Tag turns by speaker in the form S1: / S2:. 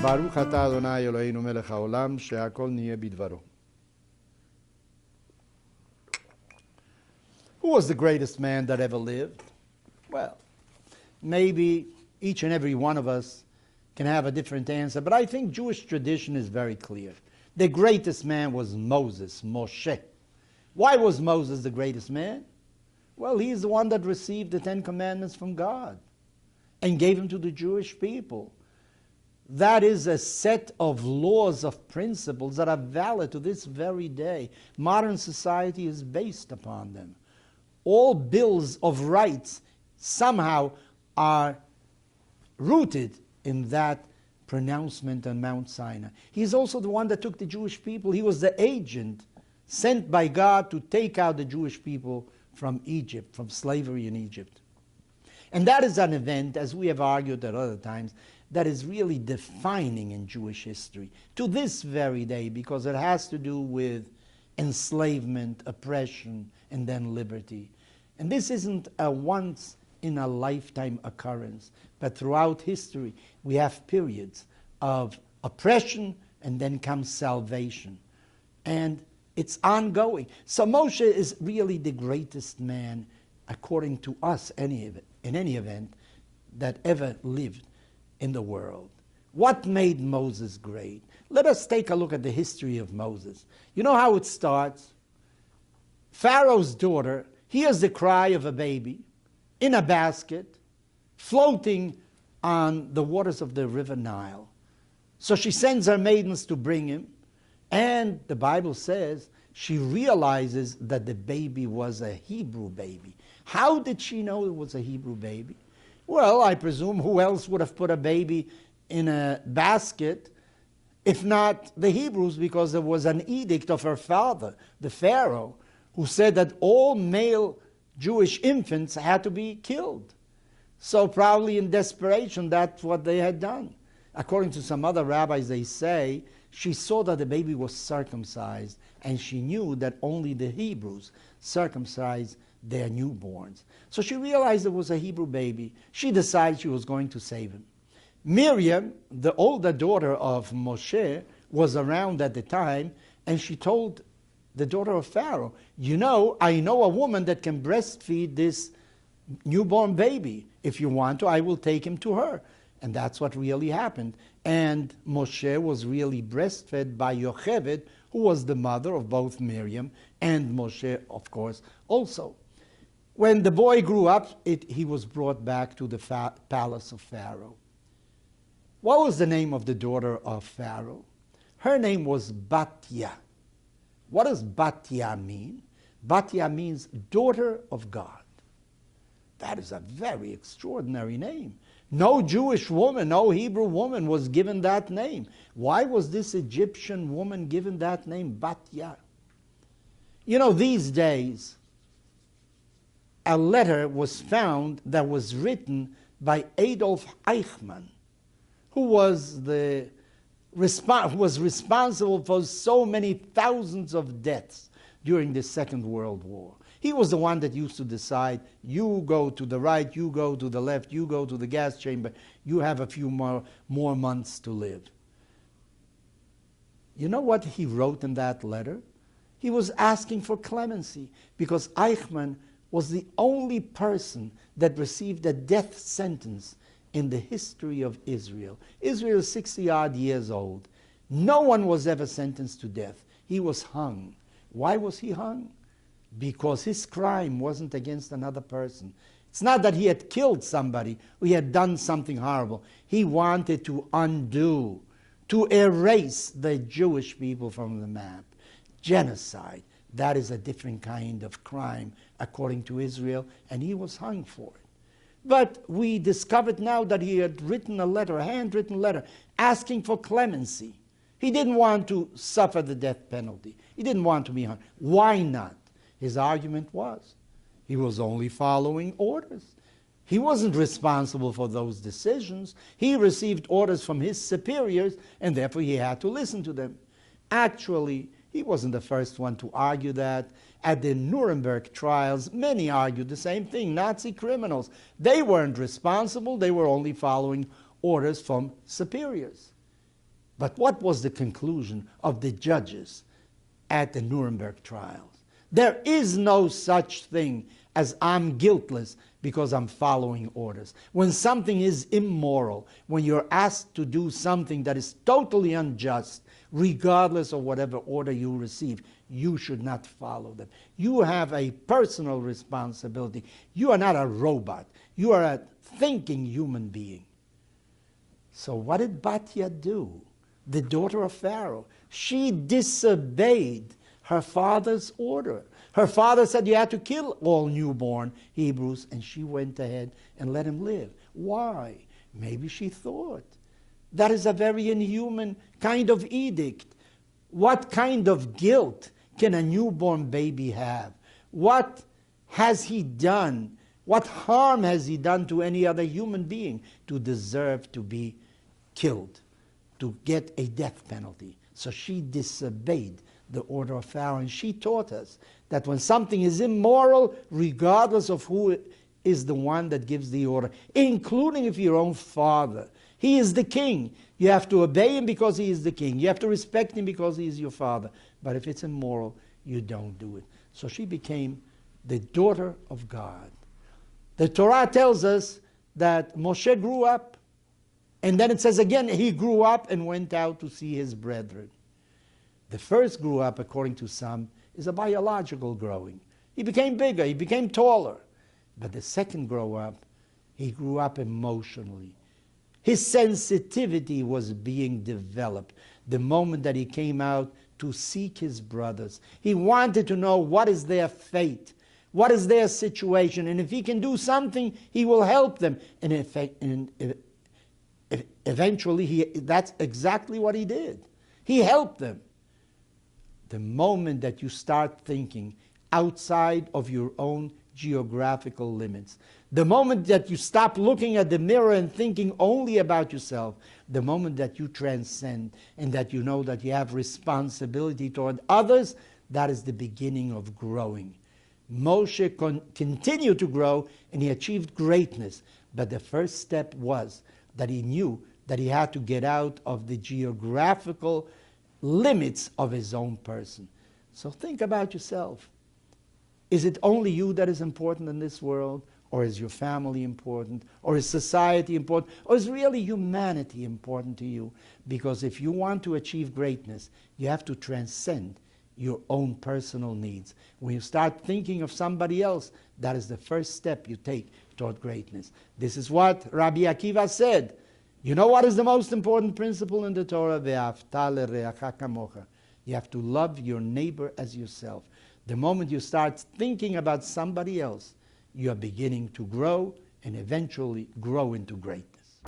S1: ברוך אתה אדוני אלוהינו מלך העולם שהכל נהיה בדברו. Who was the greatest man that ever lived? Well, maybe each and every one of us can have a different answer, but I think Jewish tradition is very clear. The greatest man was Moses, Moshe. Why was Moses the greatest man? Well, he's the one that received the Ten Commandments from God and gave them to the Jewish people. That is a set of laws, of principles that are valid to this very day. Modern society is based upon them. All bills of rights somehow are rooted in that pronouncement on Mount Sinai. He's also the one that took the Jewish people. He was the agent sent by God to take out the Jewish people from Egypt, from slavery in Egypt. And that is an event, as we have argued at other times, that is really defining in Jewish history to this very day, because it has to do with enslavement, oppression, and then liberty. And this isn't a once-in-a-lifetime occurrence, but throughout history we have periods of oppression and then comes salvation. And it's ongoing. So Moshe is really the greatest man, according to us, in any event, that ever lived in the world. What made Moses great? Let us take a look at the history of Moses. You know how it starts? Pharaoh's daughter hears the cry of a baby in a basket floating on the waters of the river Nile. So she sends her maidens to bring him, and the Bible says she realizes that the baby was a Hebrew baby. How did she know it was a Hebrew baby? Well, I presume who else would have put a baby in a basket if not the Hebrews, because there was an edict of her father, the Pharaoh, who said that all male Jewish infants had to be killed. So probably in desperation, that's what they had done. According to some other rabbis, they say she saw that the baby was circumcised, and she knew that only the Hebrews circumcised their newborns. So she realized it was a Hebrew baby. She decided she was going to save him. Miriam, the older daughter of Moshe, was around at the time, and she told the daughter of Pharaoh, you know, I know a woman that can breastfeed this newborn baby. If you want to, I will take him to her. And that's what really happened. And Moshe was really breastfed by Yocheved, who was the mother of both Miriam and Moshe, of course, also. When the boy grew up, he was brought back to the palace of Pharaoh. What was the name of the daughter of Pharaoh? Her name was Batya. What does Batya mean? Batya means daughter of God. That is a very extraordinary name. No Jewish woman, no Hebrew woman was given that name. Why was this Egyptian woman given that name, Batya? You know, these days, a letter was found that was written by Adolf Eichmann, who was responsible for so many thousands of deaths during the Second World War. He was the one that used to decide, you go to the right, you go to the left, you go to the gas chamber, you have a few more months to live. You know what he wrote in that letter? He was asking for clemency, because Eichmann was the only person that received a death sentence in the history of Israel. Israel is 60-odd years old. No one was ever sentenced to death. He was hung. Why was he hung? Because his crime wasn't against another person. It's not that he had killed somebody or he had done something horrible. He wanted to undo, to erase the Jewish people from the map. Genocide. That is a different kind of crime according to Israel, and he was hung for it. But we discovered now that he had written a letter, a handwritten letter, asking for clemency. He didn't want to suffer the death penalty. He didn't want to be hung. Why not? His argument was, he was only following orders. He wasn't responsible for those decisions. He received orders from his superiors, and therefore he had to listen to them. Actually, he wasn't the first one to argue that. At the Nuremberg trials, many argued the same thing. Nazi criminals, they weren't responsible. They were only following orders from superiors. But what was the conclusion of the judges at the Nuremberg trials? There is no such thing as I'm guiltless because I'm following orders. When something is immoral, when you're asked to do something that is totally unjust, regardless of whatever order you receive, you should not follow them. You have a personal responsibility. You are not a robot. You are a thinking human being. So what did Batya do? The daughter of Pharaoh. She disobeyed her father's order. Her father said you had to kill all newborn Hebrews, and she went ahead and let him live. Why? Maybe she thought that is a very inhuman kind of edict. What kind of guilt can a newborn baby have? What has he done? What harm has he done to any other human being to deserve to be killed, to get a death penalty? So she disobeyed the order of Pharaoh, and she taught us that when something is immoral, regardless of who is the one that gives the order, including if your own father, he is the king. You have to obey him because he is the king. You have to respect him because he is your father. But if it's immoral, you don't do it. So she became the daughter of God. The Torah tells us that Moshe grew up, and then it says again, he grew up and went out to see his brethren. The first grew up, according to some, is a biological growing. He became bigger, he became taller. But the second he grew up emotionally. His sensitivity was being developed the moment that he came out to seek his brothers. He wanted to know what is their fate, what is their situation, and if he can do something, he will help them. And eventually, that's exactly what he did. He helped them. The moment that you start thinking outside of your own geographical limits, the moment that you stop looking at the mirror and thinking only about yourself, the moment that you transcend and that you know that you have responsibility toward others, that is the beginning of growing. Moshe continued to grow and he achieved greatness, but the first step was that he knew that he had to get out of the geographical limits of his own person. So think about yourself. Is it only you that is important in this world? Or is your family important? Or is society important? Or is really humanity important to you? Because if you want to achieve greatness, you have to transcend your own personal needs. When you start thinking of somebody else, that is the first step you take toward greatness. This is what Rabbi Akiva said. You know what is the most important principle in the Torah? Ve'ahavta l'reacha kamocha. You have to love your neighbor as yourself. The moment you start thinking about somebody else, you are beginning to grow and eventually grow into greatness.